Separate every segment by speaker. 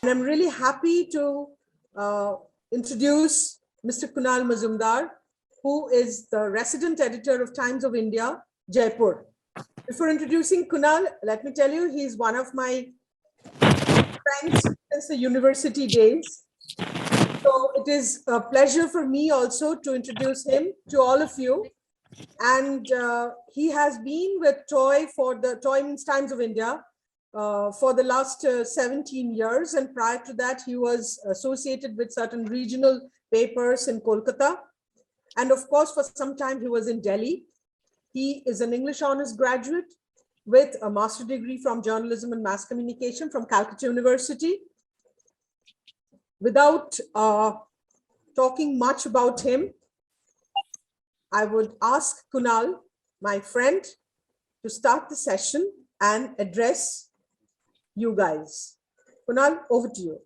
Speaker 1: And I'm really happy to introduce Mr. Kunal Mazumdar, who is the resident editor of Times of India, Jaipur. Before introducing Kunal, let me tell you, he's one of my friends since the university days. So it is a pleasure for me also to introduce him to all of you. And he has been with Toy means Times of India for the last 17 years. And prior to that, he was associated with certain regional papers in Kolkata. And of course, for some time, he was in Delhi. He is an English honors graduate with a master's degree from journalism and mass communication from Calcutta University. Without talking much about him, I would ask Kunal, my friend, to start the session and address you guys. Kunal, over to you.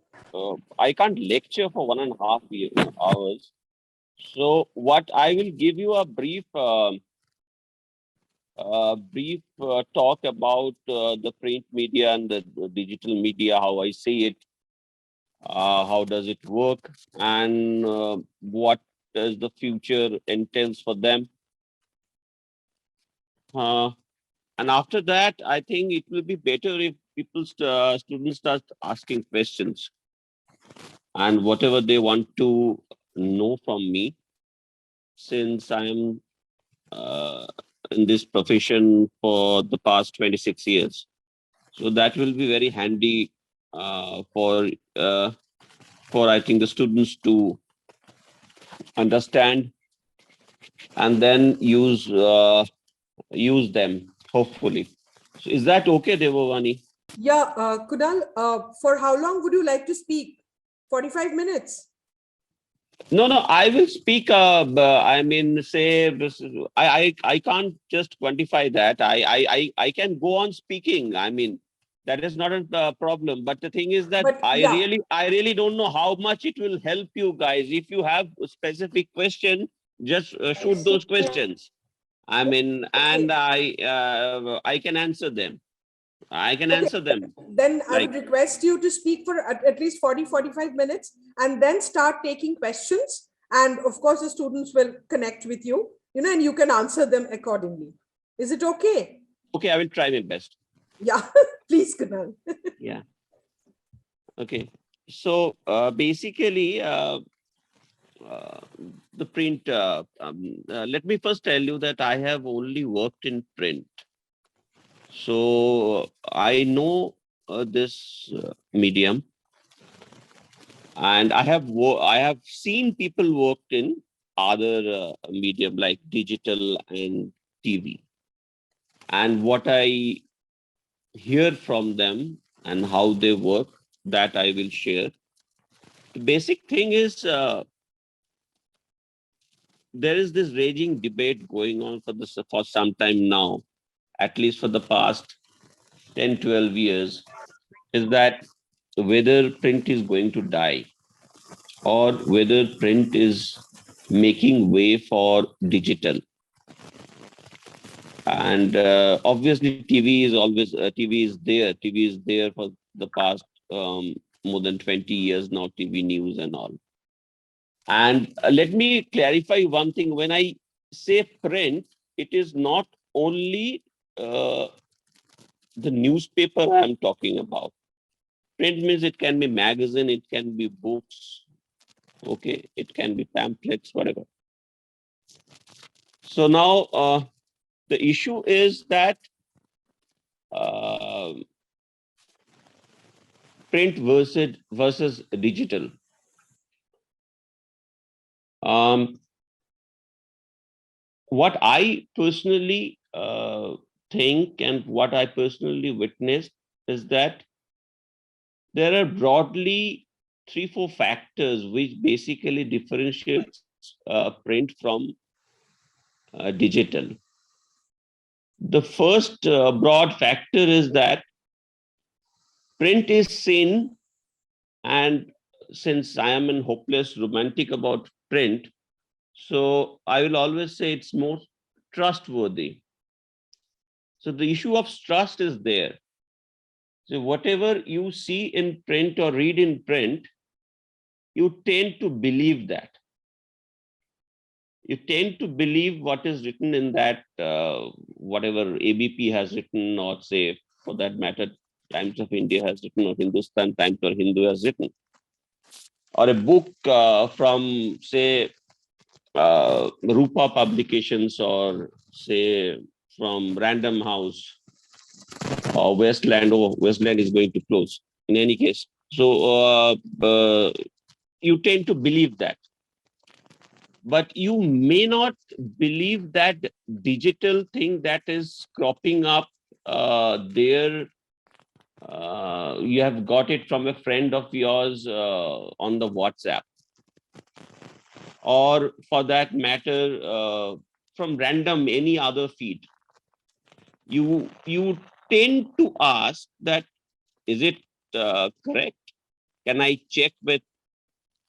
Speaker 2: I can't lecture for 1.5 hours. So what I will give you a brief talk about the print media and the digital media, how I see it, how does it work, and what does the future entails for them. And after that, I think it will be better if students start asking questions and whatever they want to know from me, since I am in this profession for the past 26 years. So that will be very handy for I think the students to understand and then use them, hopefully. So is that okay, Devavani?
Speaker 1: Yeah, Kunal, for how long would you like to speak? 45 minutes?
Speaker 2: No, I will speak. I mean, say, I can't just quantify that. I can go on speaking. I mean, that is not a problem. But the thing is that I really don't know how much it will help you guys. If you have a specific question, just shoot those questions. I mean, and I can answer them. I can answer them.
Speaker 1: Then I would request you to speak for at least 40-45 minutes and then start taking questions. And of course, the students will connect with you, and you can answer them accordingly. Is it okay?
Speaker 2: Okay, I will try my best.
Speaker 1: Yeah, please, Kunal.
Speaker 2: Yeah. Okay. So basically, the print, let me first tell you that I have only worked in print. So I know this medium, and I have seen people worked in other medium like digital and TV. And what I hear from them and how they work, that I will share. The basic thing is there is this raging debate going on for some time now, at least for the past 10, 12 years, is that whether print is going to die or whether print is making way for digital. And obviously TV is always, TV is there for the past more than 20 years now, TV news and all. And let me clarify one thing. When I say print, it is not only the newspaper I'm talking about. Print means it can be magazine, it can be books, okay, it can be pamphlets, whatever. So now the issue is that print versus digital. What I personally think and what I personally witnessed is that there are broadly 3-4 factors which basically differentiates print from digital. The first broad factor is that print is seen, and since I am an hopeless romantic about print, so I will always say it's more trustworthy. So the issue of trust is there. So whatever you see in print or read in print, you tend to believe that. You tend to believe what is written in that, whatever ABP has written, or say, for that matter, Times of India has written, or Hindustan Times or Hindu has written, or a book from, say, Rupa Publications, or say from Random House, or Westland. Oh, Westland is going to close in any case. So you tend to believe that. But you may not believe that digital thing that is cropping up there. You have got it from a friend of yours on the WhatsApp, or for that matter, from random any other feed. You tend to ask that, is it correct? Can I check with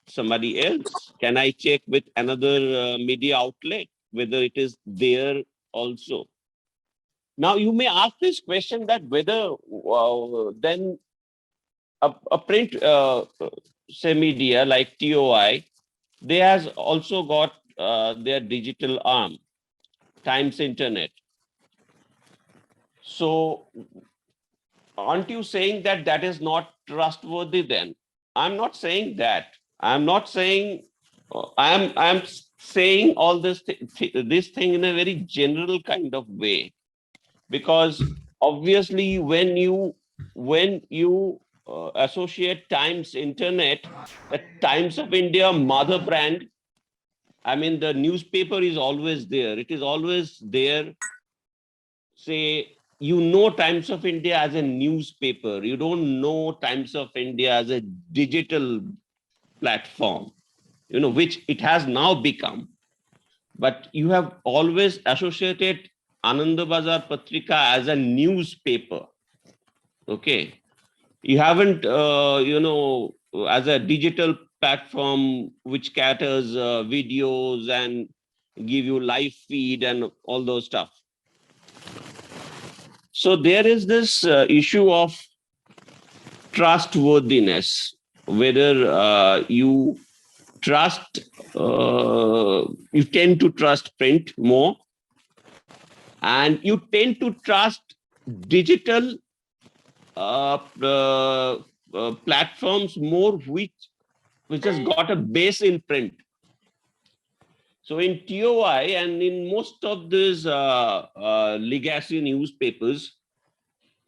Speaker 2: somebody else? Can I check with another media outlet whether it is there also? Now you may ask this question, that whether then a print say media like TOI, they has also got their digital arm, Times Internet. So aren't you saying that that is not trustworthy then? I'm not saying that. I'm not saying, I'm saying all this thing in a very general kind of way, because obviously when you associate Times Internet, the Times of India mother brand, I mean, the newspaper is always there. It is always there. Say, you know Times of India as a newspaper. You don't know Times of India as a digital platform, which it has now become. But you have always associated Ananda Bazar Patrika as a newspaper. Okay. You haven't, as a digital platform which caters videos and give you live feed and all those stuff. So there is this issue of trustworthiness, whether you tend to trust print more, and you tend to trust digital platforms more, which has got a base in print. So in TOI and in most of these legacy newspapers,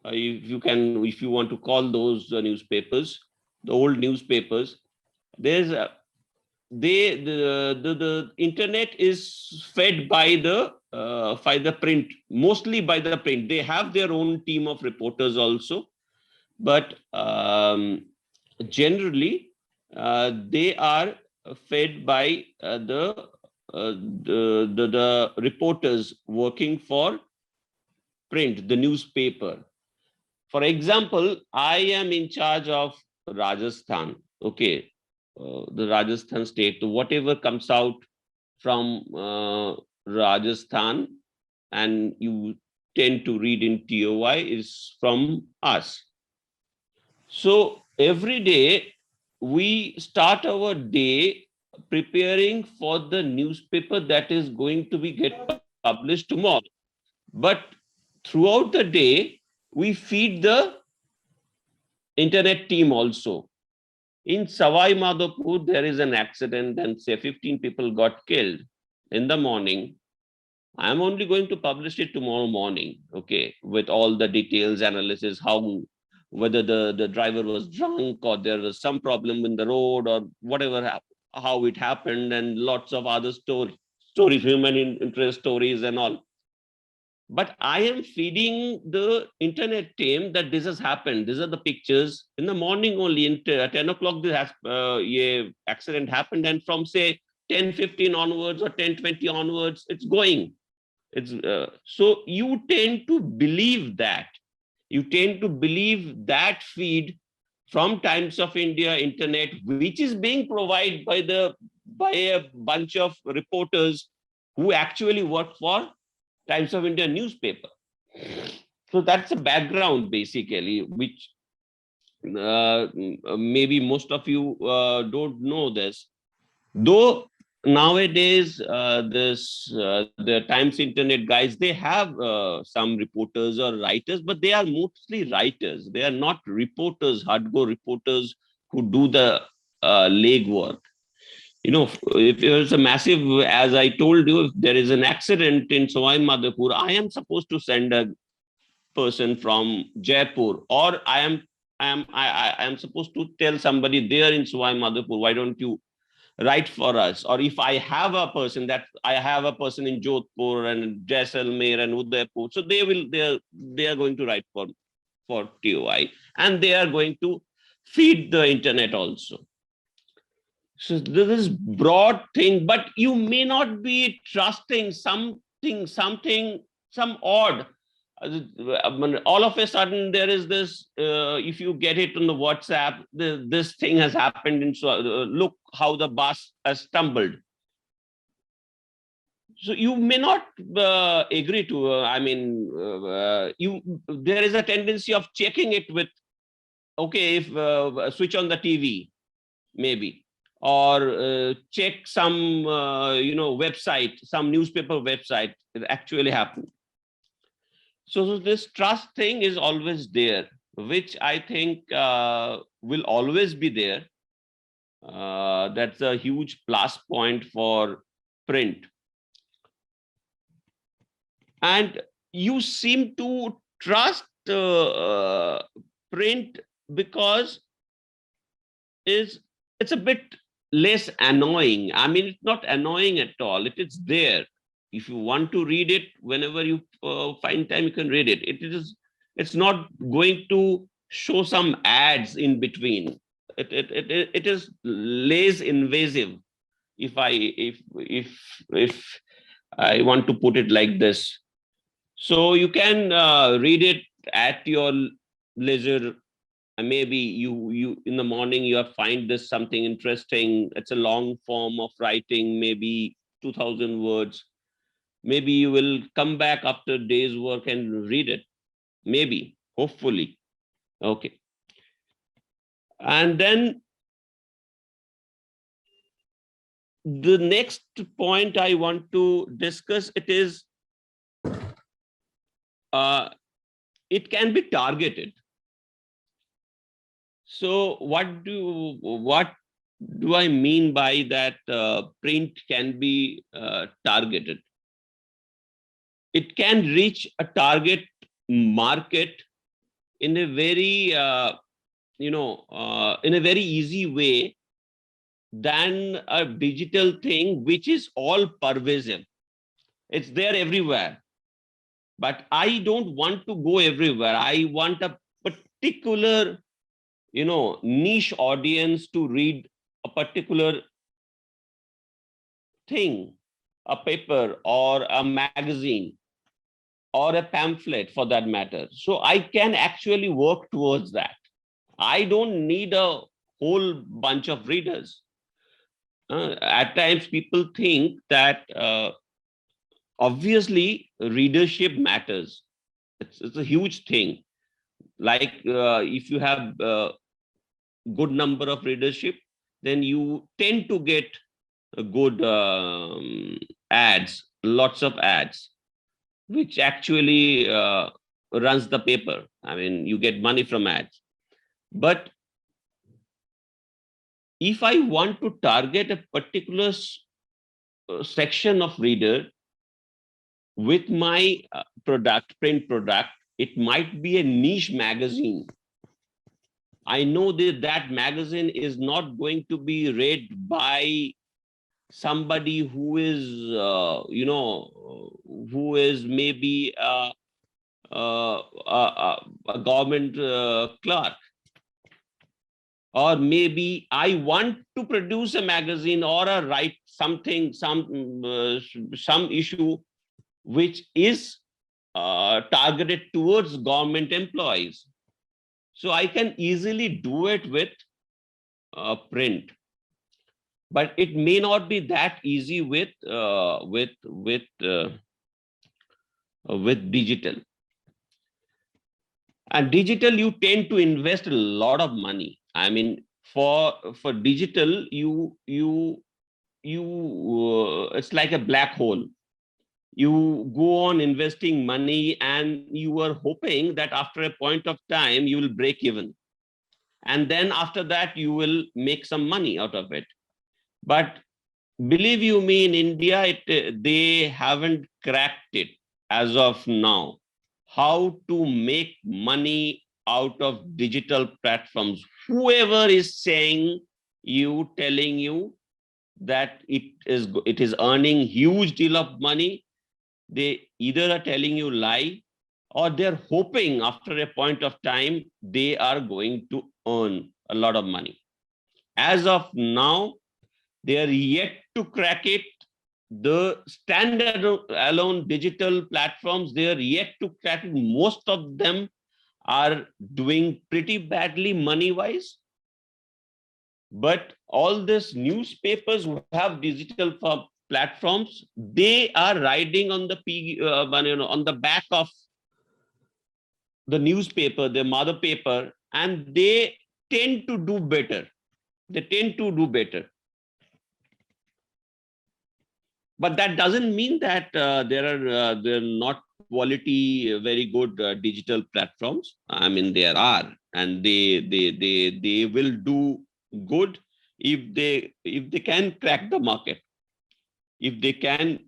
Speaker 2: if you want to call those newspapers, the old newspapers, there's the internet is fed by the print, mostly by the print. They have their own team of reporters also, but generally they are fed by the reporters working for print, the newspaper. For example, I am in charge of Rajasthan. Okay, the Rajasthan state, whatever comes out from Rajasthan and you tend to read in TOI is from us. So every day we start our day preparing for the newspaper that is going to be get published tomorrow. But throughout the day, we feed the internet team also. In Savai Madhopur, there is an accident and say 15 people got killed in the morning. I'm only going to publish it tomorrow morning, okay, with all the details, analysis, whether the driver was drunk or there was some problem in the road or whatever, how it happened, and lots of other stories, human interest stories and all. But I am feeding the internet team that this has happened. These are the pictures. In the morning only, in 10 o'clock, this accident happened. And from say 10:15 onwards or 10:20 onwards, it's going. So you tend to believe that. You tend to believe that feed from Times of India internet, which is being provided by a bunch of reporters who actually work for Times of India newspaper. So that's a background basically, which maybe most of you don't know this. Though nowadays, the Times Internet guys, they have some reporters or writers, but they are mostly writers. They are not reporters, hardcore reporters who do the legwork. If there's a massive, as I told you, if there is an accident in Sawai Madhopur, I am supposed to send a person from Jaipur, or I am supposed to tell somebody there in Sawai Madhopur, why don't you write for us? Or if I have a person in Jodhpur and Jaisalmer and Udaipur, so they are going to write for TOI, and they are going to feed the internet also. So this is broad thing, but you may not be trusting something, some odd. All of a sudden, there is this. If you get it on the WhatsApp, this thing has happened. And so look how the bus has stumbled. So you may not agree to. There is a tendency of checking it with. Okay, if switch on the TV, maybe, or check some website, some newspaper website. It actually happened. So this trust thing is always there, which I think will always be there. That's a huge plus point for print. And you seem to trust print because it's a bit less annoying. I mean, it's not annoying at all. It is there. If you want to read it, whenever you find time, you can read it. It's not going to show some ads in between. It is less invasive. If I want to put it like this, so you can read it at your leisure. Maybe you in the morning you have find this something interesting. It's a long form of writing, maybe 2,000 words. Maybe you will come back after a day's work and read it. Maybe, hopefully. Okay. And then the next point I want to discuss, it can be targeted. So what do I mean by that? Print can be targeted. It can reach a target market in a very in a very easy way than a digital thing, which is all pervasive. It's there everywhere. But I don't want to go everywhere. I want a particular niche audience to read a particular thing, a paper or a magazine or a pamphlet for that matter. So I can actually work towards that. I don't need a whole bunch of readers. At times people think that obviously readership matters. It's a huge thing. Like if you have good number of readership, then you tend to get a good ads, lots of ads, which actually runs the paper. I mean, you get money from ads. But if I want to target a particular section of reader with my print product, it might be a niche magazine. I know that magazine is not going to be read by somebody who is, who is maybe a government clerk. Or maybe I want to produce a magazine or write something, some issue which is targeted towards government employees. So I can easily do it with print, but it may not be that easy with digital. And digital, you tend to invest a lot of money. I mean, for digital, it's like a black hole. You go on investing money and you are hoping that after a point of time you will break even, and then after that you will make some money out of it. But believe you me, in India, they haven't cracked it as of now, how to make money out of digital platforms. Whoever is saying telling you that it is earning huge deal of money, they either are telling you lie, or they're hoping after a point of time they are going to earn a lot of money. As of now, they are yet to crack it. The standalone digital platforms, they are yet to crack it. Most of them are doing pretty badly money wise. But all these newspapers who have digital platforms, they are riding on on the back of the newspaper, the mother paper, and they tend to do better. They tend to do better. But that doesn't mean that there are not quality, very good digital platforms. I mean, there are, and they will do good if they can crack the market, if they can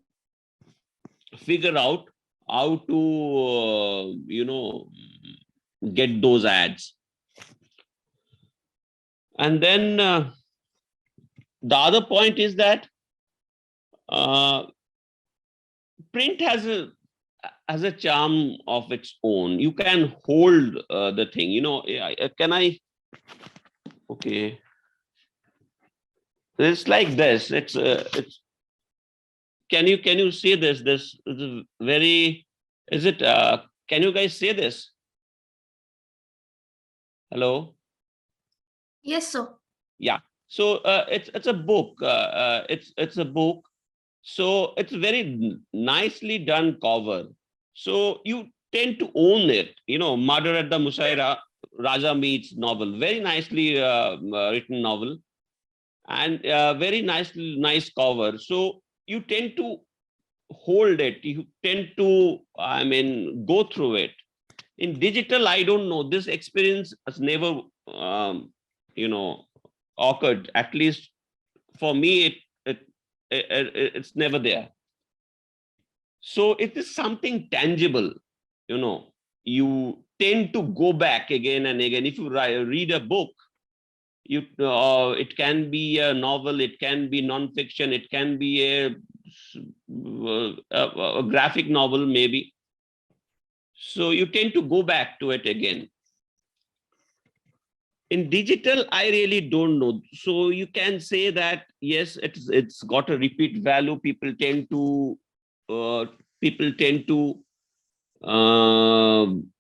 Speaker 2: figure out how to get those ads. And then the other point is that uh, print has a charm of its own. You can hold the thing. Can I? Okay, it's like this. It's. Can you see this? This is very. Is it? Can you guys see this? Hello.
Speaker 3: Yes, sir.
Speaker 2: Yeah. So it's a book. It's a book. So it's very nicely done cover. So you tend to own it. Murder at the Musaira, Raja Meets novel. Very nicely written novel, and very nice cover. So you tend to hold it. You tend to, I mean, go through it. In digital, I don't know. This experience has never, you know, occurred. At least for me, it's never there. So it is something tangible. You tend to go back again and again. If you read a book, it can be a novel, it can be non-fiction, it can be a graphic novel, maybe. So you tend to go back to it again. In digital, I really don't know. So you can say that yes, it's got a repeat value. People tend to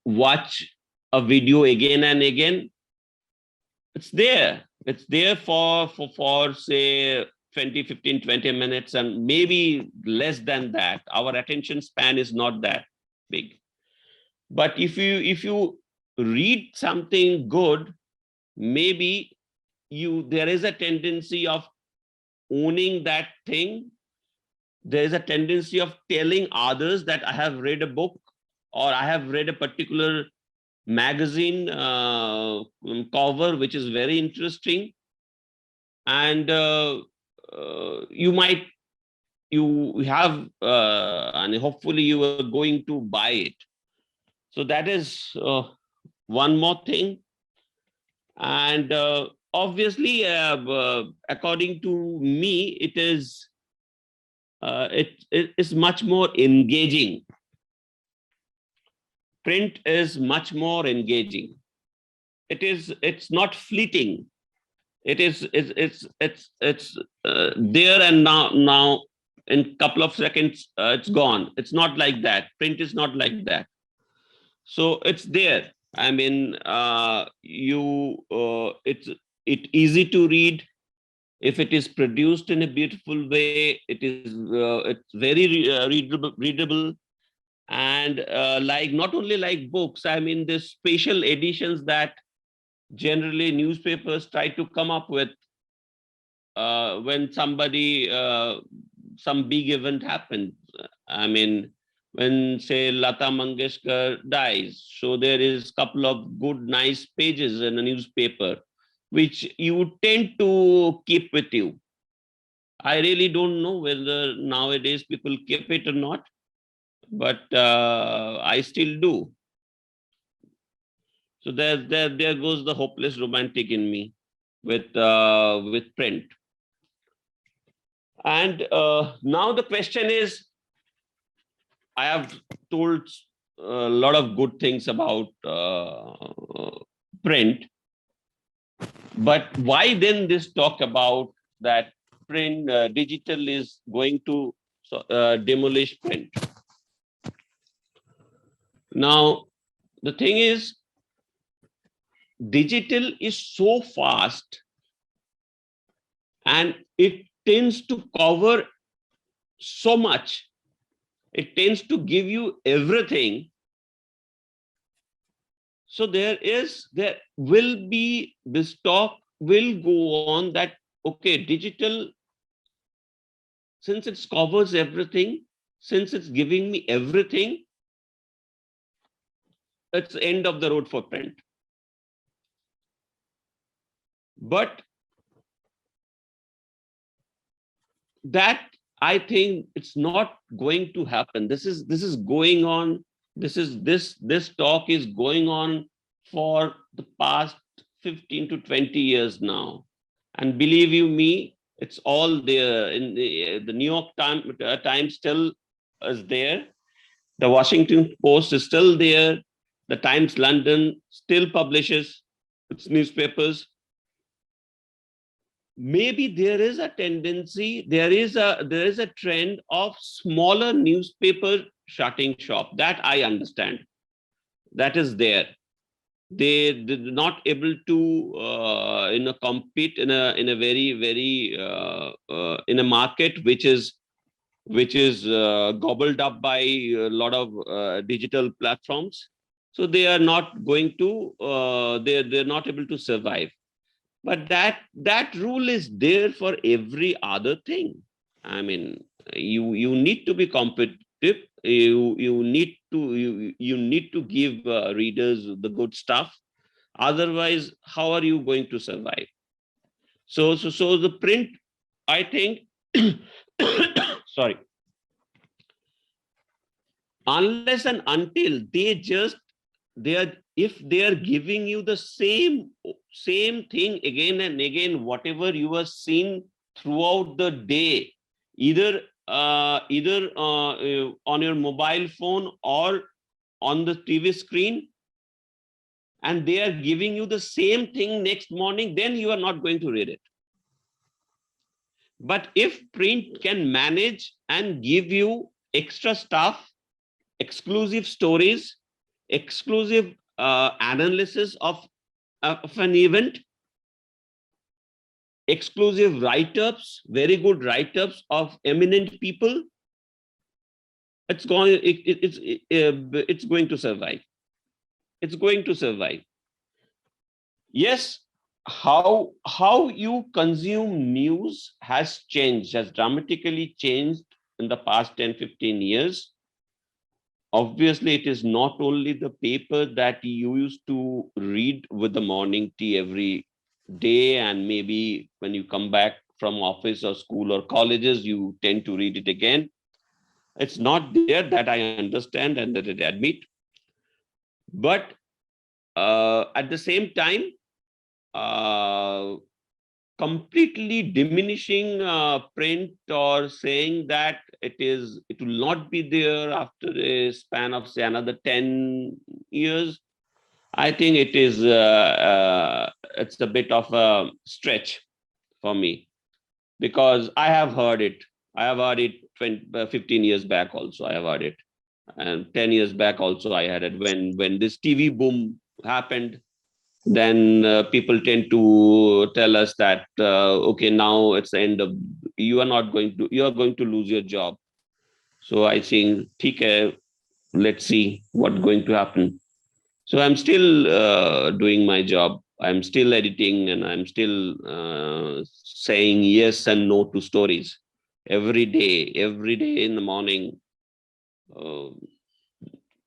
Speaker 2: watch a video again and again. It's there for say 20, 15, 20 minutes, and maybe less than that. Our attention span is not that big. But if you read something good, maybe there is a tendency of owning that thing. There is a tendency of telling others that I have read a book, or I have read a particular magazine cover which is very interesting, and you have and hopefully you are going to buy it. So that is one more thing. And obviously according to me, it is much more engaging. Print is much more engaging. It's not fleeting. It's there and now in couple of seconds it's gone. It's not like that. Print is not like that. So it's there. I mean, it's easy to read. If it is produced in a beautiful way, it's very readable. And like not only like books, I mean, the special editions that generally newspapers try to come up with when somebody, some big event happens. I mean, when say Lata Mangeshkar dies, so there is a couple of good, nice pages in a newspaper, which you tend to keep with you. I really don't know whether nowadays people keep it or not, but I still do. So there goes the hopeless romantic in me with print. And now the question is, I have told a lot of good things about print, but why then this talk about that print, digital is going to demolish print? Now, the thing is, digital is so fast and it tends to cover so much. It tends to give you everything. So there will be, this talk will go on that, okay, digital, since it covers everything, since it's giving me everything, it's the end of the road for print. But that, I think it's not going to happen. This is going on. This talk is going on for the past 15 to 20 years now. And believe you me, it's all there. In the New York Times still is there. The Washington Post is still there. The Times London still publishes its newspapers. Maybe there is a tendency, there is a trend of smaller newspaper shutting shop. That I understand. That is there. They're not able to compete in a very in a market which is gobbled up by a lot of digital platforms. So they are not going to they're not able to survive. But that rule is there for every other thing. I mean, you need to be competitive. You need to give readers the good stuff. Otherwise, how are you going to survive? So the print, I think, sorry, unless and until if they are giving you the same thing again and again, whatever you have seen throughout the day, either on your mobile phone or on the TV screen, and they are giving you the same thing next morning, then you are not going to read it. But if print can manage and give you extra stuff, exclusive stories, exclusive analysis of an event, exclusive write-ups, very good write-ups of eminent people, it's going to survive. It's going to survive. Yes, how you consume news has dramatically changed in the past 10-15 years. Obviously, it is not only the paper that you used to read with the morning tea every day, and maybe when you come back from office or school or colleges, you tend to read it again. It's not there, that I understand and that I admit. But at the same time, completely diminishing print or saying that it will not be there after a span of, say, another 10 years, I think it's a bit of a stretch for me, because I have heard it 15 years back also. I have heard it, and 10 years back also I had it. When this TV boom happened, then people tend to tell us that okay, now it's the end of, you are going to lose your job. So I think, okay, let's see what's going to happen. So I'm still doing my job. I'm still editing, and I'm still saying yes and no to stories every day in the morning. Uh,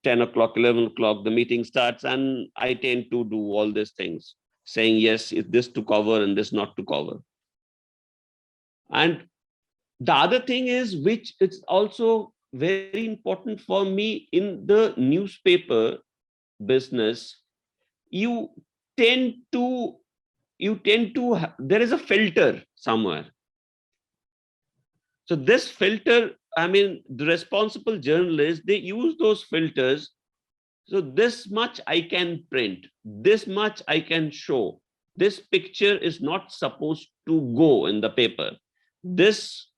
Speaker 2: 10 o'clock, 11 o'clock, the meeting starts, and I tend to do all these things, saying yes, is this to cover and this not to cover. And the other thing is, which is also very important for me in the newspaper business, you tend to there is a filter somewhere. So this filter, I mean, the responsible journalists, they use those filters. So this much I can print, this much I can show. This picture is not supposed to go in the paper. This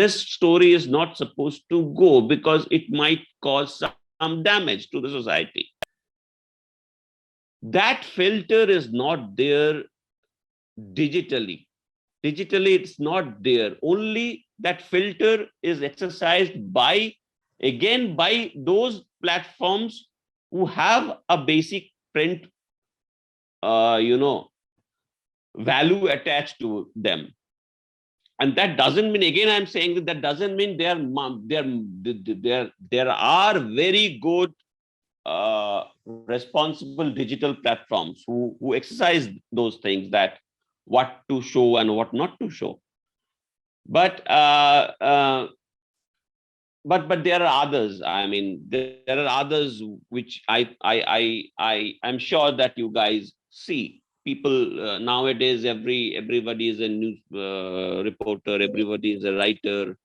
Speaker 2: story is not supposed to go because it might cause some damage to the society. That filter is not there digitally. Digitally, it's not there. Only that filter is exercised by those platforms who have a basic print, value attached to them. And that doesn't mean, again, I'm saying that doesn't mean there are very good responsible digital platforms who exercise those things, that what to show and what not to show. But there are others. I mean, there are others which I'm sure that you guys see. People nowadays, everybody is a news reporter, everybody is a writer,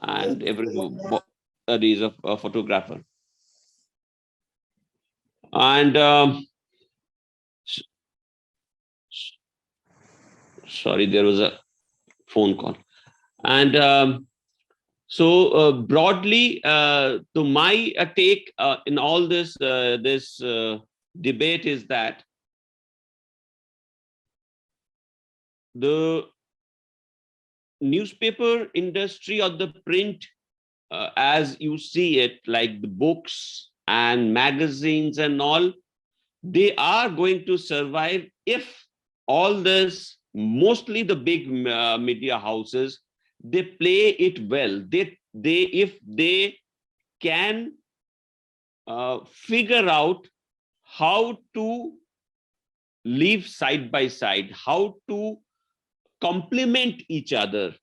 Speaker 2: and everybody is a photographer. And sorry, there was a phone call. And so broadly, to my take in all this debate is that the newspaper industry or the print, as you see it, like the books and magazines and all, they are going to survive if all this, mostly the big media houses, they play it well. If they can figure out how to live side by side, how to complement each other,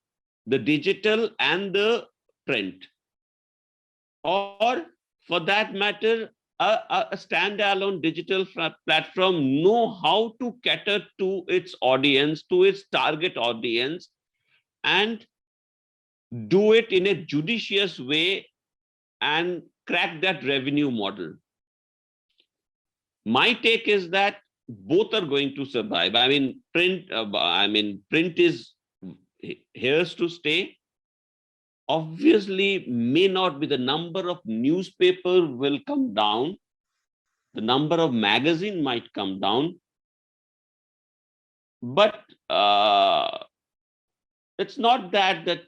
Speaker 2: the digital and the print, or for that matter, a standalone digital platform know how to cater to its audience, to its target audience, and do it in a judicious way and crack that revenue model. My take is that both are going to survive. I mean, print is here to stay. Obviously, may not be, the number of newspaper will come down, the number of magazine might come down, but it's not that the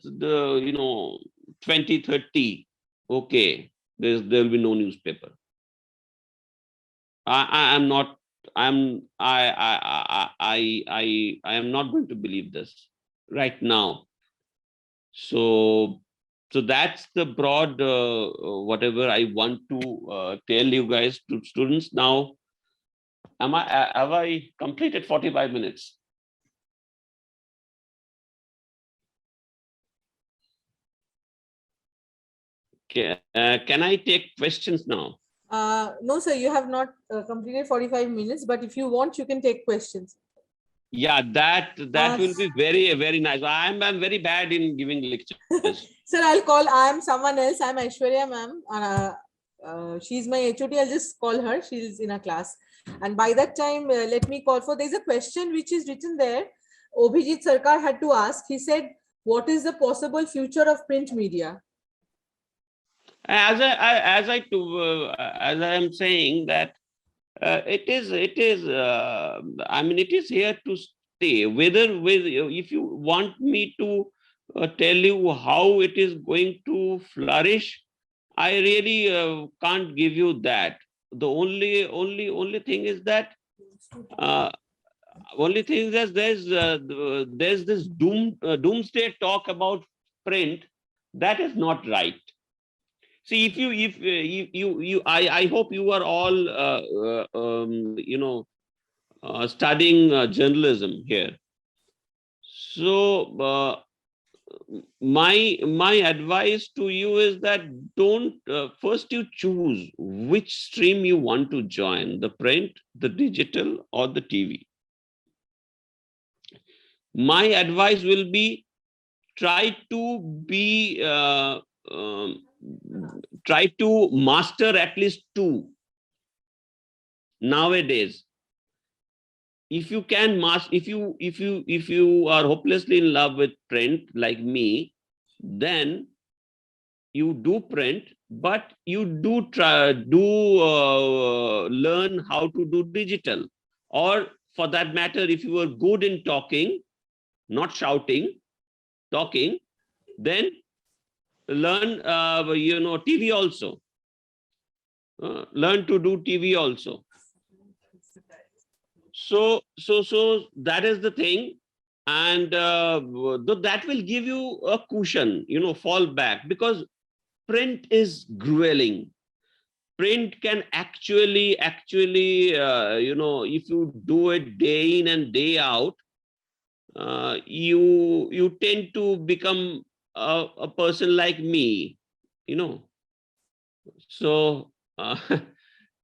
Speaker 2: 2030, okay, there'll be no newspaper. I am not going to believe this right now. So that's the broad whatever I want to tell you guys, to students. Now, have I completed 45 minutes? Okay, can I take questions now?
Speaker 1: No, sir, you have not completed 45 minutes, but if you want, you can take questions.
Speaker 2: Yeah, that will be very, very nice. I'm very bad in giving lectures.
Speaker 1: Sir, I'll call. I'm someone else. I'm Aishwarya, ma'am. She's my HOD. I'll just call her. She's in a class. And by that time, let me call for. There's a question which is written there. Obhijit Sarkar had to ask. He said, "What is the possible future of print media?"
Speaker 2: As I am saying that it is I mean, it is here to stay. If you want me to tell you how it is going to flourish, I really can't give you that. The only thing is that there's this doomsday talk about print. That is not right. See, I hope you are all studying journalism here. So my advice to you is that don't first you choose which stream you want to join, the print, the digital, or the TV. My advice will be try to be try to master at least two nowadays. If you can master, if you are hopelessly in love with print like me, then you do print, but you do learn how to do digital. Or for that matter, if you are good in talking, not shouting, talking, then learn TV also. Learn to do TV also. So that is the thing, and that will give you a cushion, fall back, because print is grueling. Print can actually, if you do it day in and day out, you tend to become a person like me, So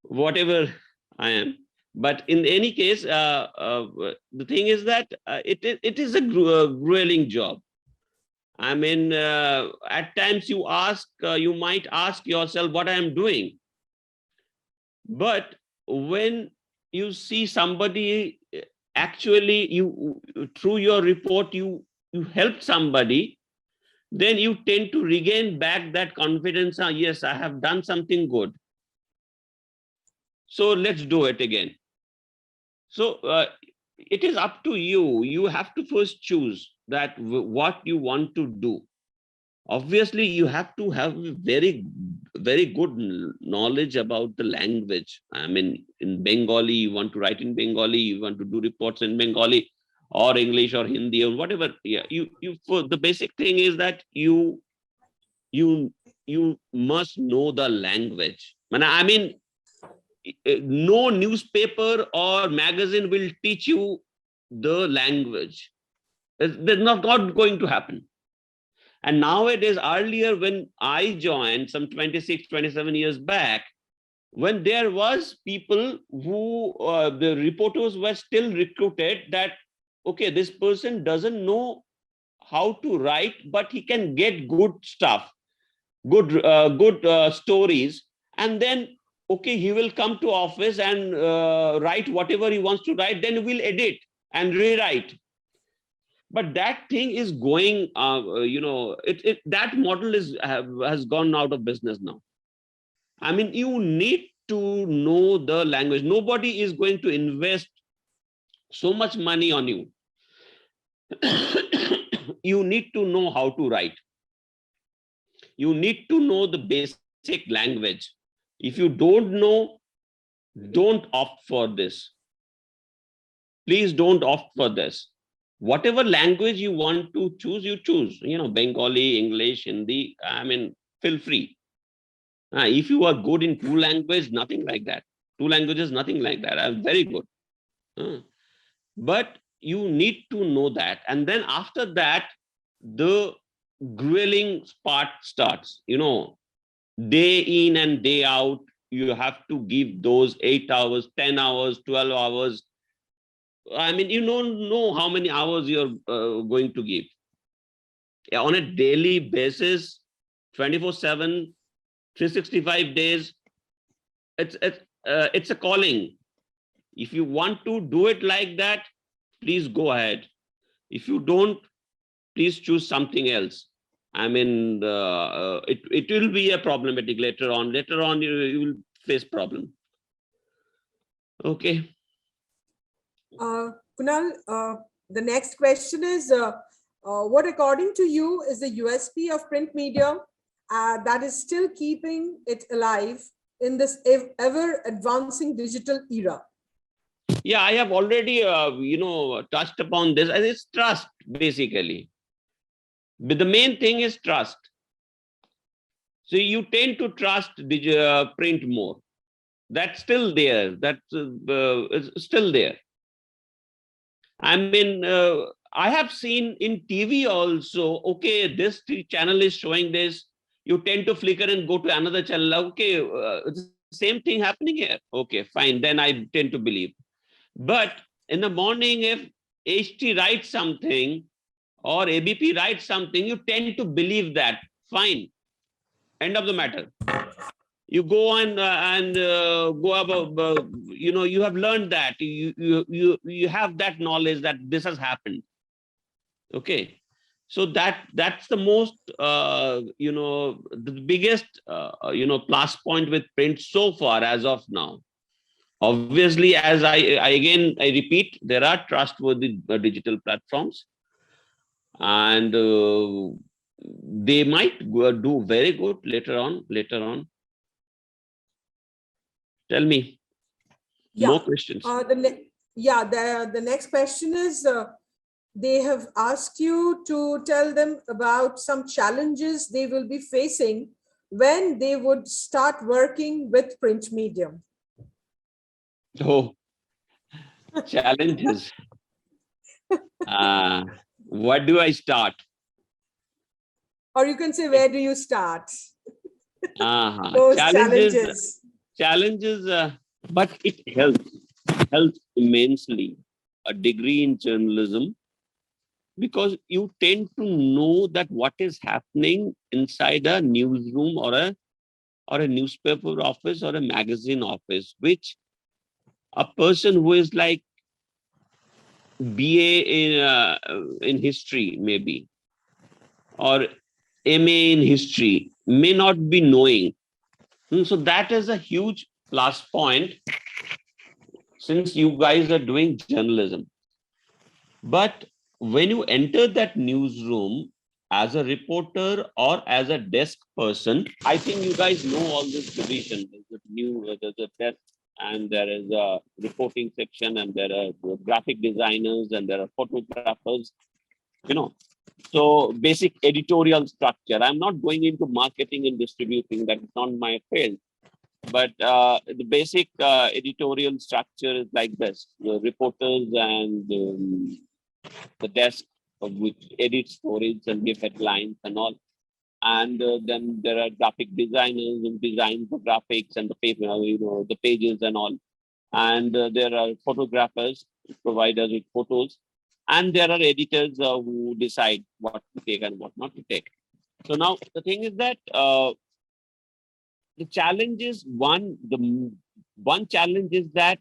Speaker 2: whatever I am. But in any case, the thing is that it is a grueling job. I mean, at times you might ask yourself what I am doing. But when you see somebody actually, through your report, you helped somebody, then you tend to regain back that confidence. Yes, I have done something good. So let's do it again. So it is up to you. You have to first choose that what you want to do. Obviously, you have to have very good knowledge about the language. I mean, in Bengali, you want to write in Bengali, you want to do reports in Bengali, or English or Hindi or whatever. Yeah, for the basic thing is that you must know the language. I mean, no newspaper or magazine will teach you the language. That's not going to happen. And nowadays, earlier when I joined some 26, 27 years back, when there was people who, the reporters were still recruited that, okay, this person doesn't know how to write, but he can get good stuff, good stories. And then, okay, he will come to office and write whatever he wants to write, then we'll edit and rewrite. But that thing is going, that model has gone out of business now. I mean, you need to know the language. Nobody is going to invest so much money on you. You need to know how to write. You need to know the basic language. If you don't know, don't opt for this. Please don't opt for this. Whatever language you want to choose, you choose. Bengali, English, Hindi. I mean, feel free. If you are good in two languages, nothing like that. Two languages, nothing like that. I'm very good. But you need to know that. And then after that, the grueling part starts. Day in and day out, you have to give those 8 hours, 10 hours, 12 hours. I mean, you don't know how many hours you're going to give. On a daily basis, 24/7, 365 days, it's a calling. If you want to do it like that, please go ahead. If you don't, please choose something else. I mean, it will be a problematic later on. Later on, you will face problem. Okay.
Speaker 1: Kunal, the next question is, what according to you is the USP of print media that is still keeping it alive in this ever advancing digital era?
Speaker 2: Yeah, I have already, touched upon this. And it's trust, basically. But the main thing is trust. So you tend to trust print more. That's still there. Is still there. I mean, I have seen in TV also, okay, this channel is showing this. You tend to flicker and go to another channel. Okay, it's the same thing happening here. Okay, fine. Then I tend to believe. But in the morning, if HT writes something or ABP writes something, you tend to believe that. Fine. End of the matter. You go on and go up, you have learned that. You have that knowledge that this has happened. Okay. So that's the most, the biggest, plus point with print so far as of now. Obviously, as I repeat, there are trustworthy digital platforms, and they might do very good later on. Tell me.
Speaker 1: Yeah.
Speaker 2: More questions.
Speaker 1: The next question is, they have asked you to tell them about some challenges they will be facing when they would start working with print medium.
Speaker 2: Oh, challenges. What do I start?
Speaker 1: Or you can say, where do you start?
Speaker 2: Uh-huh.
Speaker 1: Those challenges.
Speaker 2: But it helps immensely. A degree in journalism, because you tend to know that what is happening inside a newsroom or a newspaper office or a magazine office, which a person who is like BA in history maybe, or MA in history may not be knowing. So that is a huge plus point, since you guys are doing journalism. But when you enter that newsroom as a reporter or as a desk person, I think you guys know all this division. There's a desk, and there is a reporting section, and there are graphic designers, and there are photographers, So basic editorial structure. I'm not going into marketing and distributing. That's not my field. But the basic editorial structure is like this: the reporters and the desk, which edits stories and give headlines and all. And then there are graphic designers who design the graphics and the paper, the pages and all. And there are photographers who provide us with photos. And there are editors who decide what to take and what not to take. So now the thing is that the challenge is one challenge is that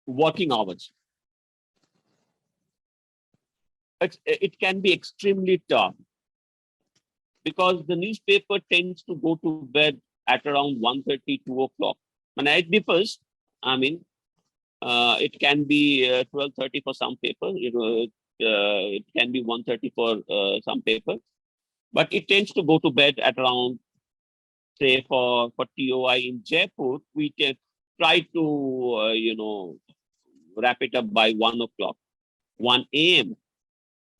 Speaker 2: working hours. It can be extremely tough, because the newspaper tends to go to bed at around 1:30, 2 o'clock. And it differs. I mean, it can be 12:30 for some papers. It can be 1:30 for some papers. But it tends to go to bed at around, say, for TOI in Jaipur, we can try to, wrap it up by 1 o'clock, 1 a.m.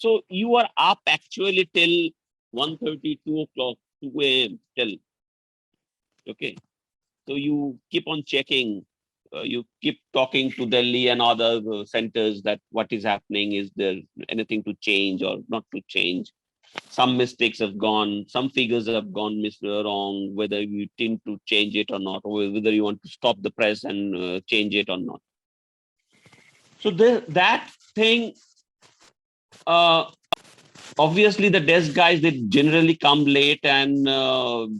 Speaker 2: So you are up actually till 1:30, 2 o'clock, 2 a.m. till. Okay. So you keep on checking, you keep talking to Delhi and other centers that what is happening, is there anything to change or not to change. Some mistakes have gone, some figures have gone wrong, whether you tend to change it or not, or whether you want to stop the press and change it or not. So that thing, obviously the desk guys, they generally come late and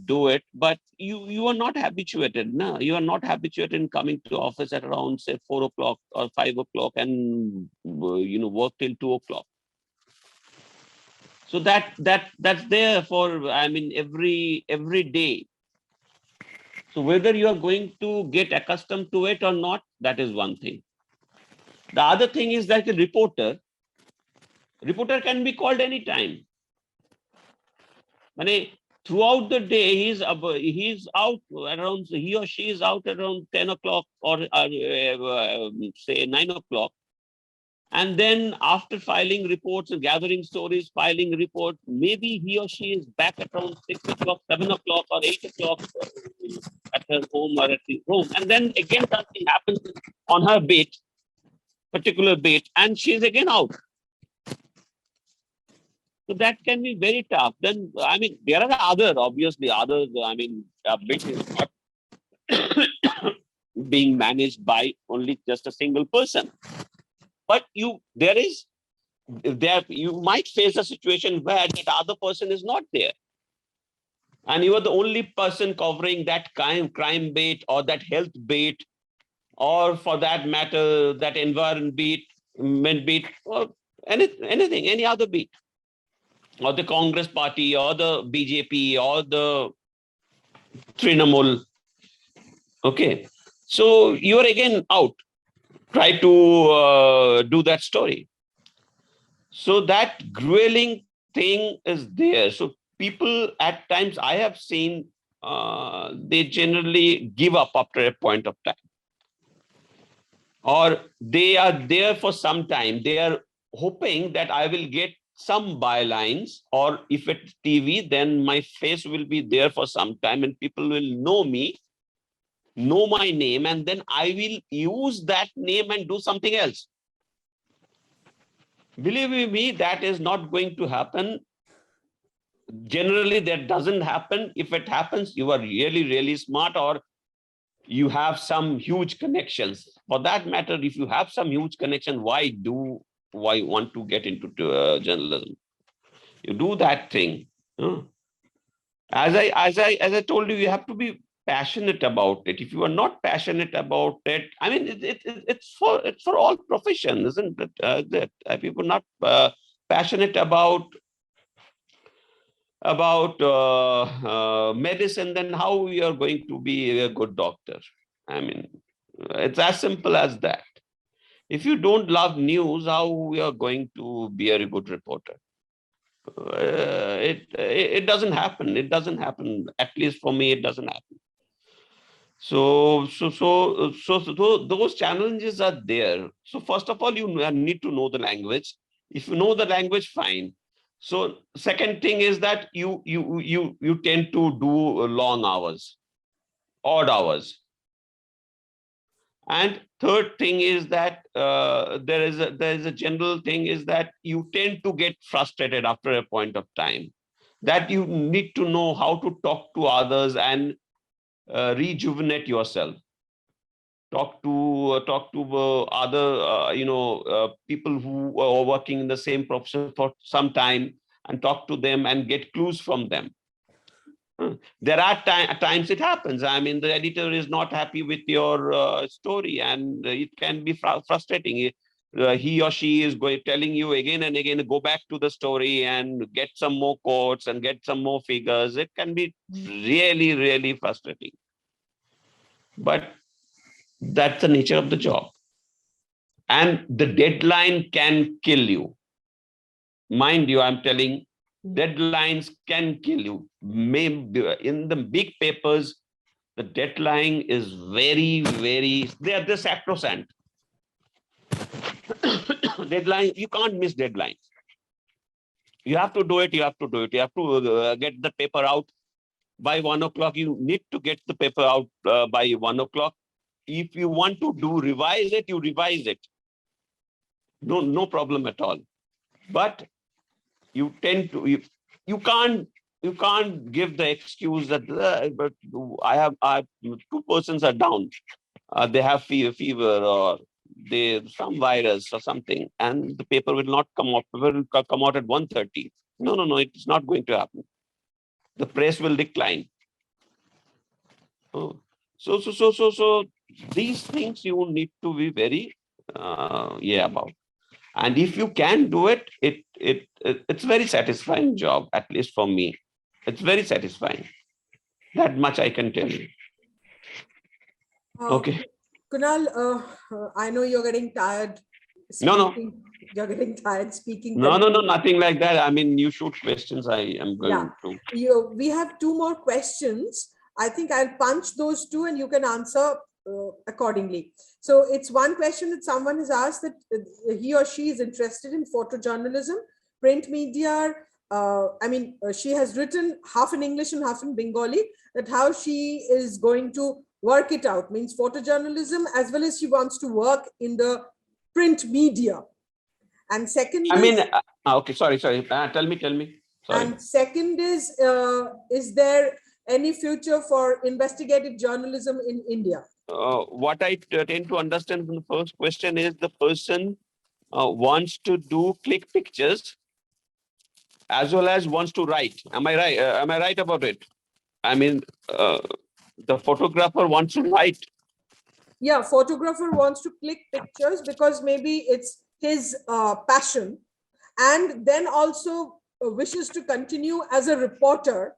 Speaker 2: do it, but you are not habituated. No, you are not habituated in coming to office at around, say, 4 o'clock or 5 o'clock and work till 2 o'clock. So that's there for, I mean, every day. So whether you are going to get accustomed to it or not, that is one thing. The other thing is that a reporter can be called anytime. Mean, throughout the day, he's out around, he or she is out around 10 o'clock or say 9 o'clock. And then after filing reports and gathering stories, filing reports, maybe he or she is back at around 6 o'clock, 7 o'clock or 8 o'clock at her home or at the home. And then again, something happens on her bait, particular bait, and she's again out. So that can be very tough. Then, I mean, there are obviously others, I mean, a bit is not being managed by only just a single person. But you might face a situation where that other person is not there. And you are the only person covering that crime bait or that health bait, or for that matter, that environment bait, or anything, any other bait, or the Congress party, or the BJP, or the Trinamool. Okay. So you're again out. Try to do that story. So that grueling thing is there. So people at times I have seen, they generally give up after a point of time. Or they are there for some time. They are hoping that I will get some bylines, or if it's TV, then my face will be there for some time and people will know me, know my name, and then I will use that name and do something else. Believe me, that is not going to happen. Generally, that doesn't happen. If it happens, you are really, really smart, or you have some huge connections. For that matter, if you have some huge connection, why want to get into journalism? You do that thing. As I told you, you have to be passionate about it. If you are not passionate about it, I mean, it's for all professions, isn't it? That if people are not passionate about medicine, then how we are going to be a good doctor? I mean, it's as simple as that. If you don't love news, how we are going to be a good reporter? It doesn't happen. It doesn't happen. At least for me, it doesn't happen. So those challenges are there. So first of all, you need to know the language. If you know the language, fine. So second thing is that you tend to do long hours, odd hours. And third thing is that there is a general thing is that you tend to get frustrated after a point of time. That you need to know how to talk to others and rejuvenate yourself. Talk to other people who are working in the same profession for some time, and talk to them and get clues from them. There are times it happens. I mean, the editor is not happy with your story, and it can be frustrating. He or she is telling you again and again, go back to the story and get some more quotes and get some more figures. It can be really, really frustrating. But that's the nature of the job. And the deadline can kill you. Mind you, I'm telling, deadlines can kill you. Maybe in the big papers, the deadline is very, very, they're sacrosanct. Deadline, you can't miss deadlines. You have to do it, you have to do it. You have to get the paper out by 1 o'clock. You need to get the paper out by 1 o'clock. If you want to revise it, you revise it. No problem at all. But you tend to, you can't give the excuse that but I have two persons are down, they have fever, or some virus or something, and the paper will not come out. Will come out at 1:30. No, it's not going to happen. The press will decline. Oh. So these things you need to be very about. And if you can do it, it's very satisfying job, at least for me. It's very satisfying. That much I can tell you. Okay.
Speaker 1: Kunal, I know you're getting tired.
Speaker 2: No.
Speaker 1: speaking. You're getting tired speaking.
Speaker 2: No, nothing like that. I mean, you shoot questions. I am
Speaker 1: Yeah.
Speaker 2: going to.
Speaker 1: We have two more questions. I think I'll punch those two and you can answer accordingly. So it's one question that someone has asked, that he or she is interested in photojournalism, print media. She has written half in English and half in Bengali, that how she is going to work it out, means photojournalism, as well as she wants to work in the print media. And second
Speaker 2: Okay, sorry. Tell me. Sorry.
Speaker 1: And second is there any future for investigative journalism in India?
Speaker 2: What I tend to understand from the first question is the person wants to do click pictures as well as wants to write. Am I right? Am I right about it? I mean, the photographer wants to write.
Speaker 1: Yeah, photographer wants to click pictures because maybe it's his passion, and then also wishes to continue as a reporter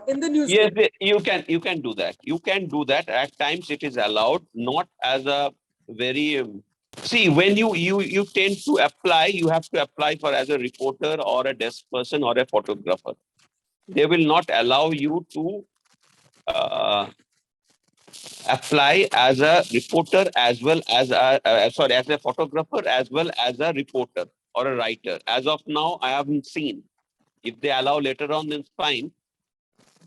Speaker 1: in the newspaper.
Speaker 2: Yes, you can do that. You can do that. At times it is allowed, not as a very see, when you tend to apply, you have to apply for as a reporter or a desk person or a photographer. They will not allow you to apply as a reporter as well as as a photographer as well as a reporter or a writer. As of now, I haven't seen. If they allow later on, then it's fine.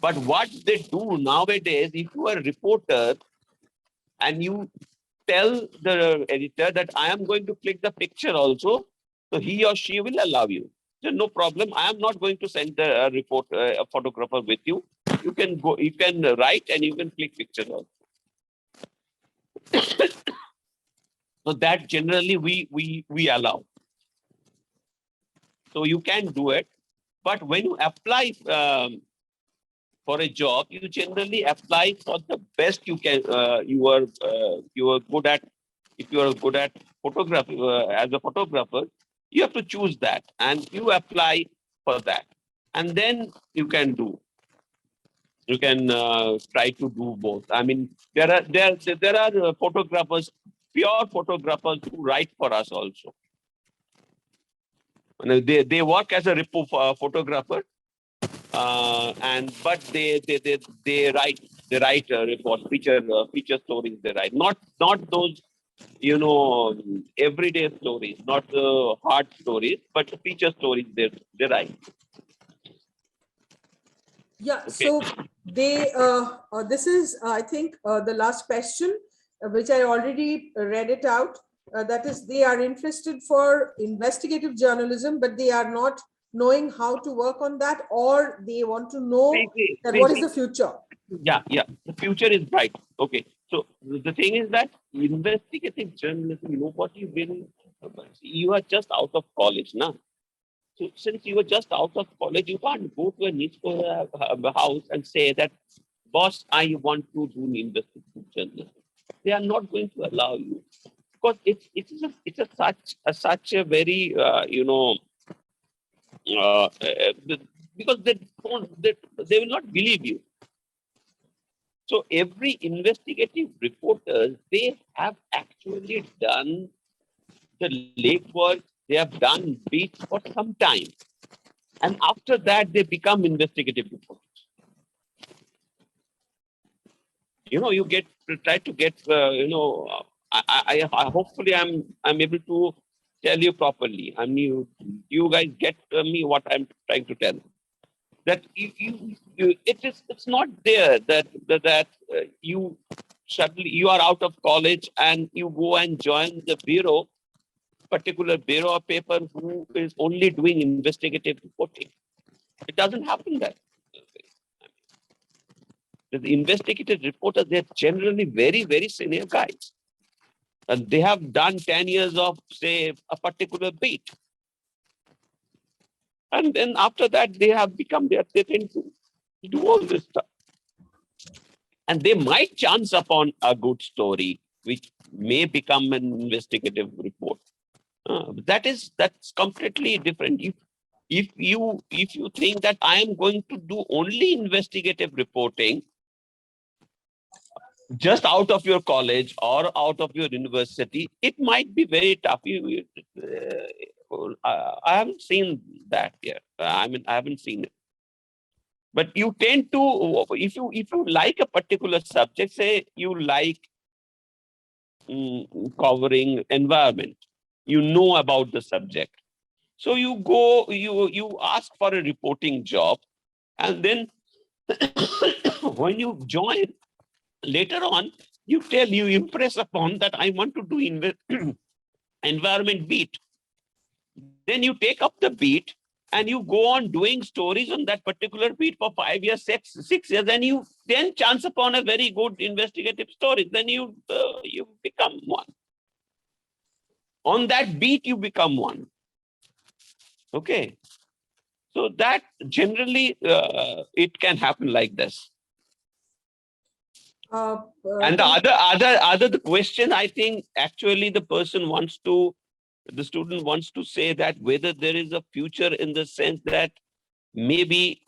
Speaker 2: But what they do nowadays, if you are a reporter and you tell the editor that I am going to click the picture also, so he or she will allow you. There's no problem. I am not going to send the a photographer with you. You can go, you can write and you can click pictures also. So that generally we allow. So you can do it. But when you apply for a job, you generally apply for the best you can. You are good at. If you are good at photography as a photographer, you have to choose that and you apply for that, and then you can do. You can try to do both. I mean, there are photographers, pure photographers who write for us also. And they work as a photographer. But they write report feature stories. They write not those everyday stories, not the hard stories, but the feature stories they write.
Speaker 1: Yeah.
Speaker 2: Okay.
Speaker 1: So they this is I think the last question, which I already read it out. That is, they are interested for investigative journalism, but they are not knowing how to work on that, or they want to know what is the future.
Speaker 2: Yeah, the future is bright. Okay, so the thing is that investigative journalism, nobody will. You are just out of college now. So since you are just out of college, you can't go to a newspaper house and say that, boss, I want to do investigative journalism. They are not going to allow you, because it's such a very because they will not believe you. So every investigative reporter, they have actually done the legwork, they have done beats for some time. And after that, they become investigative reporters. You try to get, I hopefully I'm able to tell you properly. I mean, you guys get me what I'm trying to tell. That it's not there that you suddenly you are out of college and you go and join the particular bureau or paper who is only doing investigative reporting. It doesn't happen that way. The investigative reporters, they're generally very, very senior guys. And they have done 10 years of, say, a particular beat. And then after that, they have become they tend to do all this stuff. And they might chance upon a good story, which may become an investigative report. That's completely different. If you think that I am going to do only investigative reporting, just out of your college or out of your university, it might be very tough. I haven't seen that yet. I haven't seen it. But you tend to, if you like a particular subject, say you like covering environment, you know about the subject. So you go, you ask for a reporting job, and then when you join later on, you impress upon that I want to do environment beat. Then you take up the beat and you go on doing stories on that particular beat for 5 years, 6 years, and you then chance upon a very good investigative story. Then you become one. On that beat, you become one. Okay. So that generally it can happen like this. And the question, I think actually the student wants to say that whether there is a future in the sense that maybe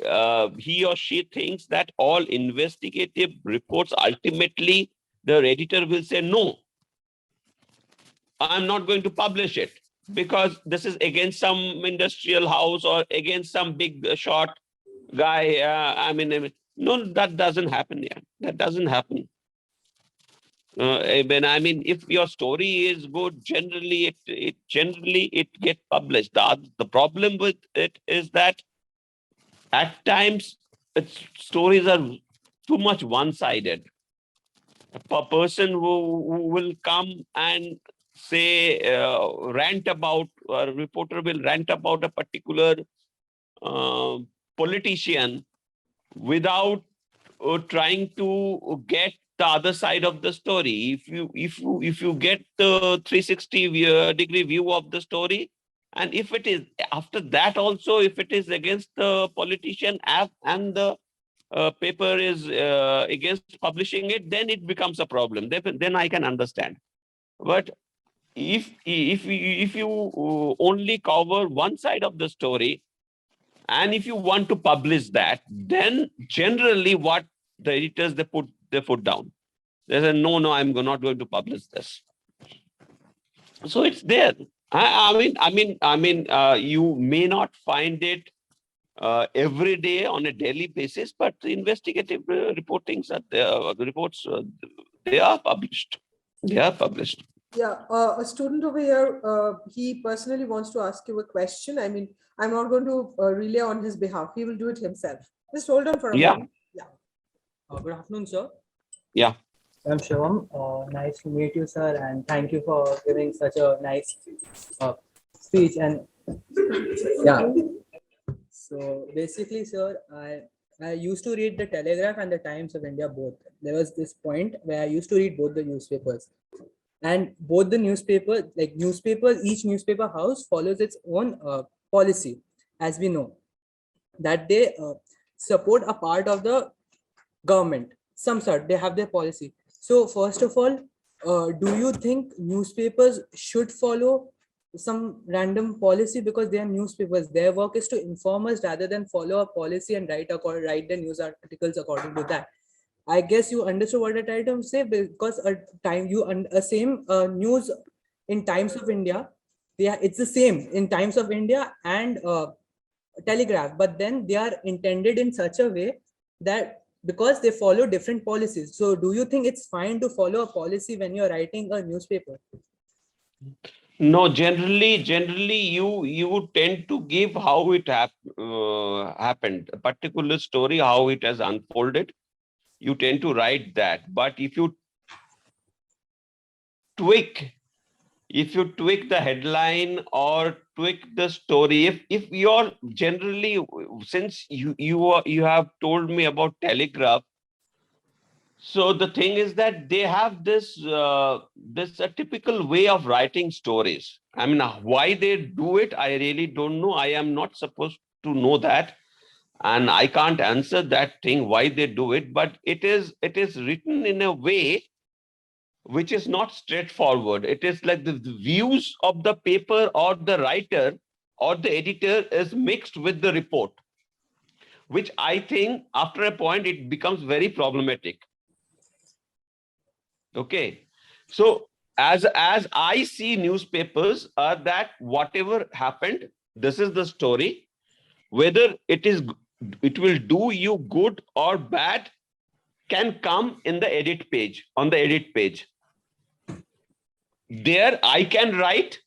Speaker 2: he or she thinks that all investigative reports, ultimately the editor will say, no, I'm not going to publish it because this is against some industrial house or against some big shot guy. No, that doesn't happen. Yeah, that doesn't happen. If your story is good, generally it gets published. The problem with it is that at times its stories are too much one-sided. A person who will come and say rant about, a reporter will rant about a particular uh, politician without trying to get the other side of the story. If you get the 360 degree view of the story, and if it is after that also, if it is against the politician and the paper is against publishing it, then it becomes a problem. Then I can understand. But if you only cover one side of the story, and if you want to publish that, then generally what the editors they put down. They say, no, I'm not going to publish this. So it's there. You may not find it every day on a daily basis, but the investigative reportings are there, the reports they are published. They are published.
Speaker 1: Yeah, a student over here, he personally wants to ask you a question. I mean, I'm not going to relay on his behalf. He will do it himself. Just hold on for a moment. Yeah.
Speaker 4: Good afternoon, sir.
Speaker 2: Yeah.
Speaker 4: I'm Shivam. Nice to meet you, sir, and thank you for giving such a nice speech. And yeah, so basically, sir, I used to read the Telegraph and the Times of India both. There was this point where I used to read both the newspapers, and both the newspapers, each newspaper house follows its own policy, as we know that they support a part of the government. Some sort, they have their policy. So first of all, do you think newspapers should follow some random policy because they are newspapers? Their work is to inform us rather than follow a policy and write the news articles according to that. I guess you understood what I tried to say, because same news in Times of India, it's the same in Times of India and Telegraph, but then they are intended in such a way that because they follow different policies. So do you think it's fine to follow a policy when you're writing a newspaper?
Speaker 2: No, generally you would tend to give how it happened, a particular story, how it has unfolded. You tend to write that. But if you tweak the headline or tweak the story, if you're generally, since you have told me about Telegraph, so the thing is that they have this a typical way of writing stories. I mean, why they do it, I really don't know. I am not supposed to know that, and I can't answer that thing why they do it. But it is written in a way which is not straightforward. It is like the views of the paper or the writer or the editor is mixed with the report, which I think after a point it becomes very problematic. Okay. So as I see newspapers are that whatever happened, this is the story. Whether it will do you good or bad can come in the edit page, on the edit page. There I can write,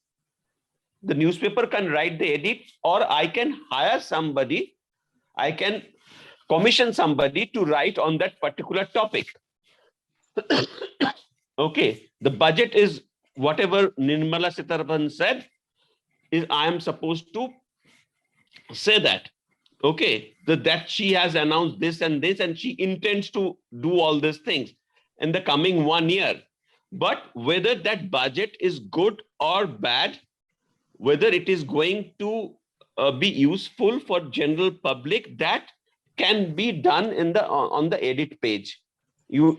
Speaker 2: the newspaper can write the edit, or I can hire somebody, I can commission somebody to write on that particular topic. Okay, the budget is whatever Nirmala Sitharaman said, is I am supposed to say that. Okay, that she has announced this and this, and she intends to do all these things in the coming 1 year. But whether that budget is good or bad, whether it is going to be useful for general public, that can be done in the on the edit page. I'm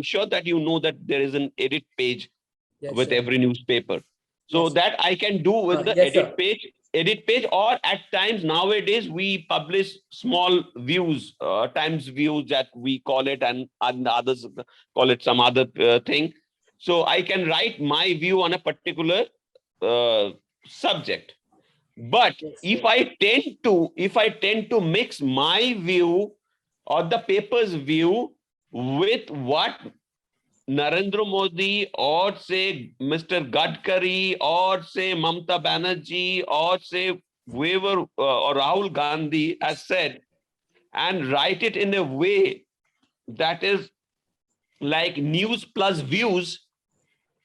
Speaker 2: sure that you know that there is an edit page
Speaker 4: Yes,
Speaker 2: with
Speaker 4: sir.
Speaker 2: every newspaper. So
Speaker 4: Yes.
Speaker 2: that I can do with the
Speaker 4: Yes, sir.
Speaker 2: edit page, or at times nowadays we publish small views, times views that we call it, and others call it some other thing. So I can write my view on a particular subject. But
Speaker 4: Yes,
Speaker 2: if
Speaker 4: sir.
Speaker 2: I tend to mix my view or the paper's view with what Narendra Modi or say Mr. Gadkari or say Mamata Banerjee or say whoever or Rahul Gandhi has said, and write it in a way that is like news plus views,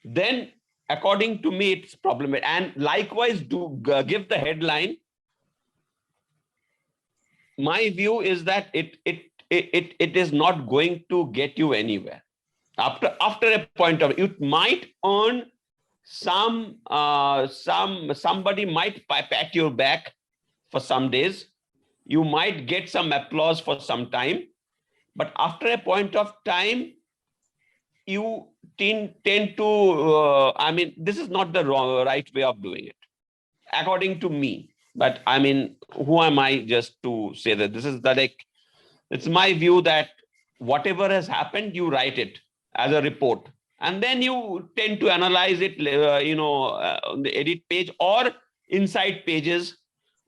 Speaker 2: then according to me it's problematic. And likewise, do give the headline. My view is that it is not going to get you anywhere. After a point of, it might earn somebody might pat your back for some days, you might get some applause for some time, but after a point of time you tend to I mean, this is not the right way of doing it according to me. But I mean, who am I just to say that? This is the, like, it's my view that whatever has happened, you write it as a report, and then you tend to analyze it, on the edit page or inside pages,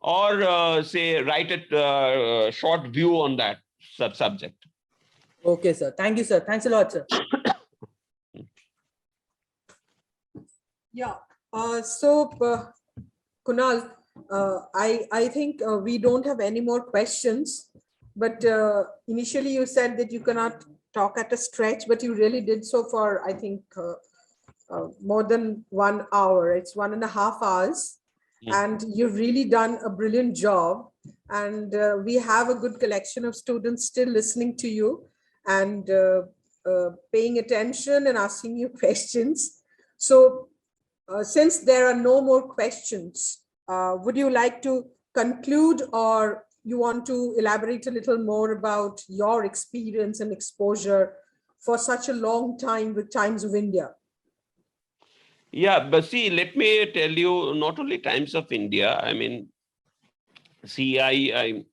Speaker 2: or say write a short view on that subject.
Speaker 4: Okay, sir. Thank you, sir. Thanks a lot, sir.
Speaker 1: Yeah. Kunal, I think we don't have any more questions, but initially you said that you cannot talk at a stretch, but you really did so for, I think, more than 1 hour. It's 1.5 hours.
Speaker 2: Yeah.
Speaker 1: And you've really done a brilliant job. And we have a good collection of students still listening to you and paying attention and asking you questions. So since there are no more questions, would you like to conclude, or you want to elaborate a little more about your experience and exposure for such a long time with Times of India?
Speaker 2: Yeah, but see, let me tell you, not only Times of India, I mean, see, I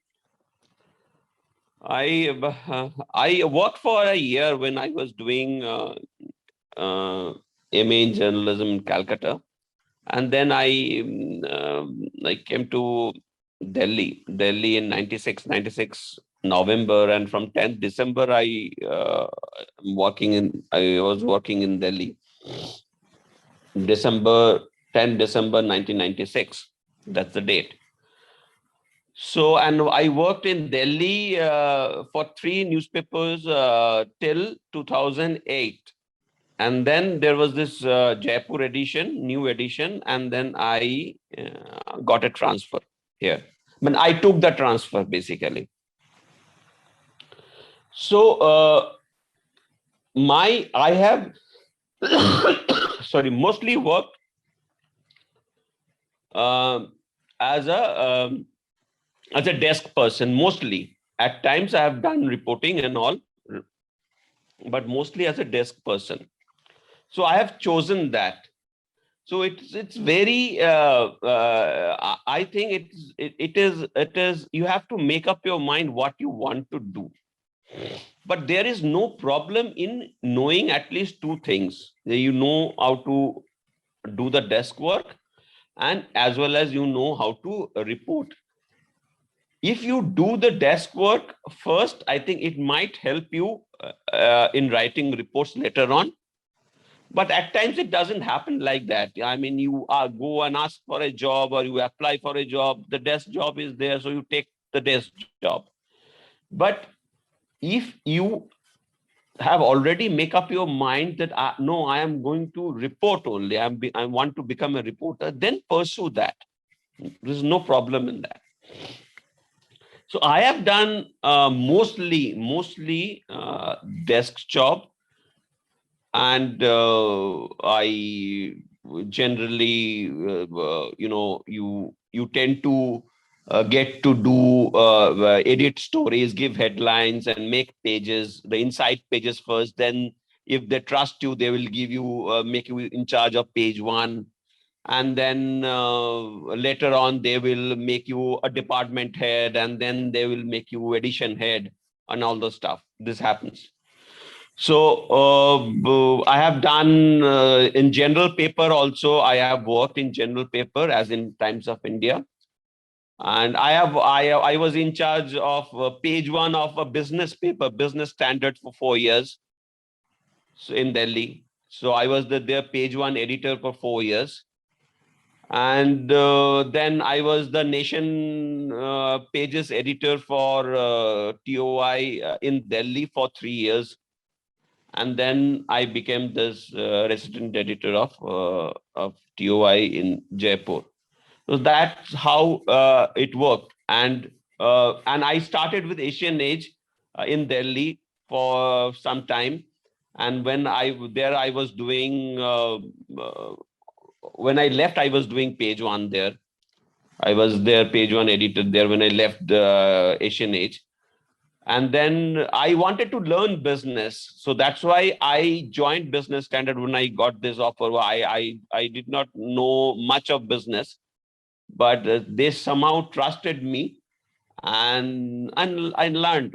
Speaker 2: worked for a year when I was doing MA in journalism in Calcutta, and then I came to Delhi in 96 November, and from 10th December I was working in Delhi. 10 December 1996, that's the date. So, and I worked in Delhi for 3 newspapers till 2008. And then there was this Jaipur edition, new edition, and then I got a transfer here. But I took the transfer basically. So I have mostly worked as a desk person. Mostly, at times I have done reporting and all, but mostly as a desk person. So I have chosen that. So it's very. I think it is. You have to make up your mind what you want to do. But there is no problem in knowing at least two things. You know how to do the desk work, and as well as you know how to report. If you do the desk work first, I think it might help you in writing reports later on. But at times it doesn't happen like that. I mean, you go and ask for a job, or you apply for a job, the desk job is there, so you take the desk job. But if you have already make up your mind that no, I am going to report only, I want to become a reporter, then pursue that. There's no problem in that. So I have done mostly desk job, and I generally, you tend to get to do edit stories, give headlines, and make pages, the inside pages first. Then, if they trust you, they will give you, make you in charge of page one. And then later on, they will make you a department head, and then they will make you edition head and all the stuff. This happens. So I have done in general paper also. I have worked in general paper, as in Times of India. And I was in charge of page one of a business paper, Business Standard, for 4 years. So in Delhi. So I was their page one editor for 4 years. And then I was the Nation pages editor for TOI in Delhi for 3 years. And then I became this resident editor of TOI in Jaipur. So that's how it worked. And I started with Asian Age in Delhi for some time. And when I was doing, when I left, I was doing page one there. I was their page one editor there when I left Asian Age. And then I wanted to learn business. So that's why I joined Business Standard when I got this offer. I did not know much of business, but they somehow trusted me, and I learned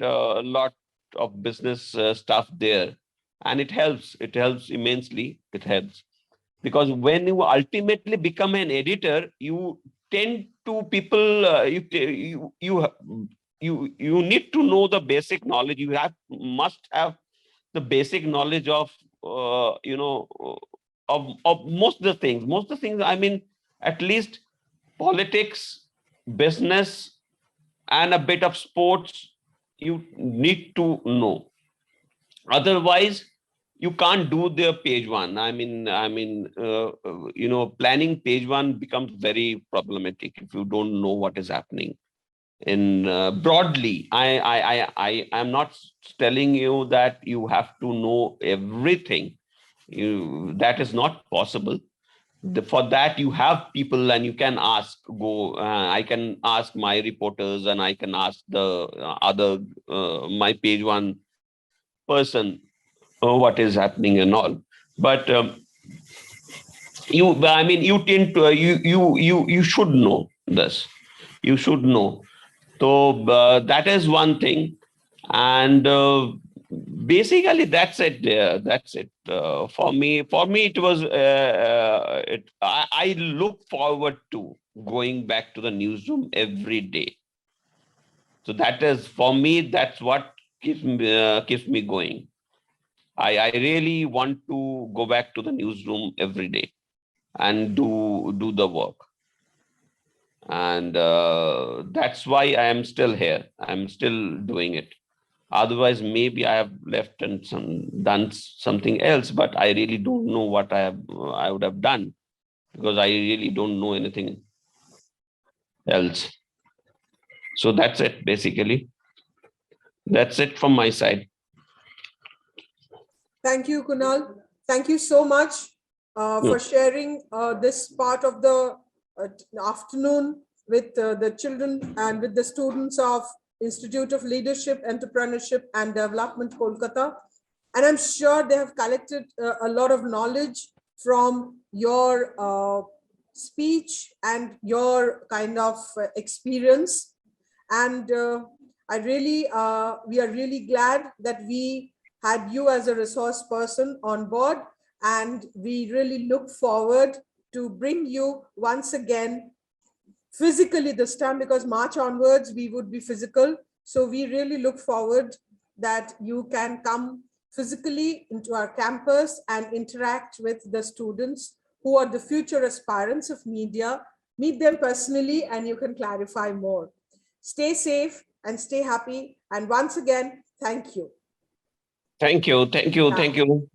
Speaker 2: a lot of business stuff there. And it helps immensely. It helps. Because when you ultimately become an editor, you tend to people, you need to know the basic knowledge. You must have the basic knowledge of of most of the things. I mean, at least politics, business, and a bit of sports. You need to know. Otherwise, you can't do the page one. Planning page one becomes very problematic if you don't know what is happening. In broadly, I'm not telling you that you have to know everything. That is not possible. For that, you have people, and you can ask. I can ask my reporters, and I can ask the other my page one person what is happening and all. But you tend to you should know this. You should know. So that is one thing. And basically that's it. That's it. For me, it was I look forward to going back to the newsroom every day. So that is, for me, that's what keeps me going. I really want to go back to the newsroom every day and do the work. And that's why I am still here. I'm still doing it. Otherwise, maybe I have left and done something else, but I really don't know what I would have done, because I really don't know anything else. So that's it, basically. That's it from my side.
Speaker 1: Thank you, Kunal. Thank you so much for sharing this part of the afternoon with the children and with the students of Institute of Leadership, Entrepreneurship and Development, Kolkata. And I'm sure they have collected a lot of knowledge from your speech and your kind of experience. And we are really glad that we had you as a resource person on board, and we really look forward to bring you once again physically this time, because March onwards we would be physical. So we really look forward that you can come physically into our campus and interact with the students who are the future aspirants of media. Meet them personally and you can clarify more. Stay safe and stay happy. And once again, thank you.
Speaker 2: Thank you. Thank you. Thank you.